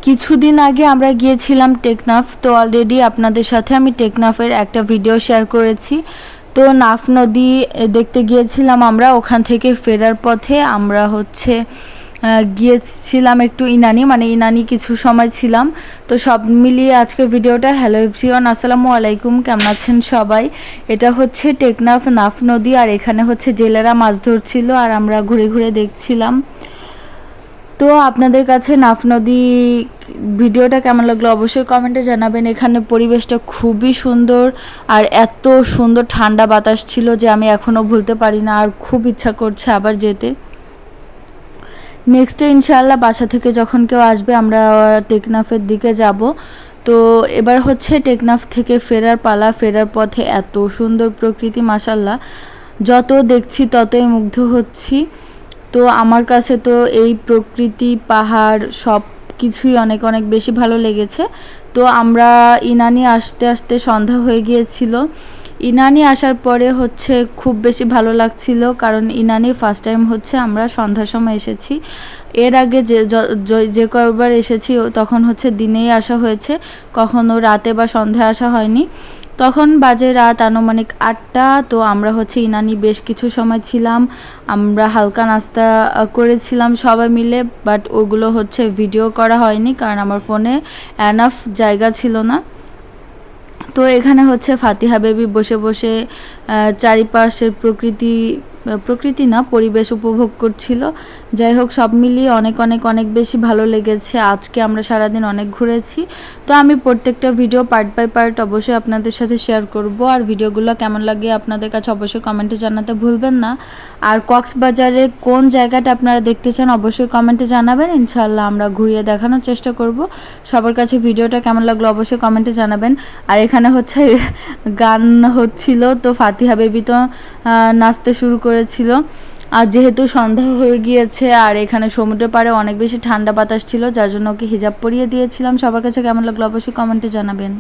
কিছুদিন আগে আমরা গিয়েছিলাম টেকনাফ। তো অলরেডি আপনাদের সাথে আমি টেকনাফের একটা ভিডিও শেয়ার করেছি। তো নাফ নদী দেখতে গিয়েছিলাম আমরা। ওখান থেকে ফেরার পথে আমরা গিয়েছিলাম একটু ইনানি কিছু সময় ছিলাম। তো সব মিলিয়ে আজকের ভিডিওটা। হ্যালো এভরিওয়ান, আসসালামু আলাইকুম, কেমন আছেন সবাই। এটা হচ্ছে টেকনাফ নাফ নদী, আর এখানে জেলেরা মাছ ধরছিল আর আমরা ঘুরে ঘুরে দেখছিলাম। তো আপনাদের কাছে নাফ নদী ভিডিওটা কেমন লাগলো অবশ্যই কমেন্টে জানাবেন। এখানে পরিবেশটা খুবই সুন্দর আর এত সুন্দর ঠান্ডা বাতাস ছিল যে আমি এখনও ভুলতে পারি না, আর খুব ইচ্ছা করছে আবার যেতে। নেক্সটে ইনশাআল্লাহ বাসা থেকে যখন কেউ আসবে আমরা টেকনাফের দিকে যাব। তো এবার টেকনাফ থেকে ফেরার পালা। ফেরার পথে এত সুন্দর প্রকৃতি, মাশাআল্লাহ, যত দেখছি ততই মুগ্ধ হচ্ছি। তো আমার কাছে তো এই প্রকৃতি, পাহাড় সব কিছুই অনেক অনেক বেশি ভালো লেগেছে। তো আমরা ইনানি আসতে আসতে সন্ধ্যা হয়ে গিয়েছিল। ইনানি আসার পরে খুব বেশি ভালো লাগছিল, কারণ ইনানি ফার্স্ট টাইম আমরা সন্ধ্যার সময় এসেছি। এর আগে যে কয়েকবার এসেছি তখন দিনেই আসা হয়েছে, কখনো রাতে বা সন্ধ্যায় আসা হয়নি। তখন বাজে রাত আনুমানিক 8টা। তো আমরা ইনানি বেশ কিছু সময় ছিলাম। আমরা হালকা নাস্তা করেছিলাম সবাই মিলে, বাট ওগুলো ভিডিও করা হয়নি কারণ আমার ফোনে এনাফ জায়গা ছিল না। তো এখানে ফাতিহা বেবি বসে বসে চারিপাশের প্রকৃতি না পরিবেশ উপভোগ করছিল। যাই হোক, সব মিলিয়ে অনেক অনেক অনেক বেশি ভালো লেগেছে। আজকে আমরা সারাদিন অনেক ঘুরেছি। তো আমি প্রত্যেকটা ভিডিও পার্ট বাই পার্ট অবশ্যই আপনাদের সাথে শেয়ার করব, আর ভিডিওগুলো কেমন লাগে আপনাদের কাছে অবশ্যই কমেন্টে জানাতে ভুলবেন না। আর কক্সবাজারের কোন জায়গাটা আপনারা দেখতে চান অবশ্যই কমেন্টে জানাবেন, ইনশাআল্লাহ আমরা ঘুরিয়ে দেখানোর চেষ্টা করব। সবার কাছে ভিডিওটা কেমন লাগলো অবশ্যই কমেন্টে জানাবেন। আর এখানে গান হচ্ছিল, তো ফাতিহা বেবি তো নাচতে শুরু করেছিল। আর যেহেতু সন্ধ্যা হয়ে গিয়েছে আর এখানে সমুদ্রের পাড়ে অনেক বেশি ঠান্ডা বাতাস ছিল, যার জন্য ওকে হিজাব পরিয়ে দিয়েছিলাম। সবার কাছে কেমন লাগলো অবশ্যই কমেন্টে জানাবেন।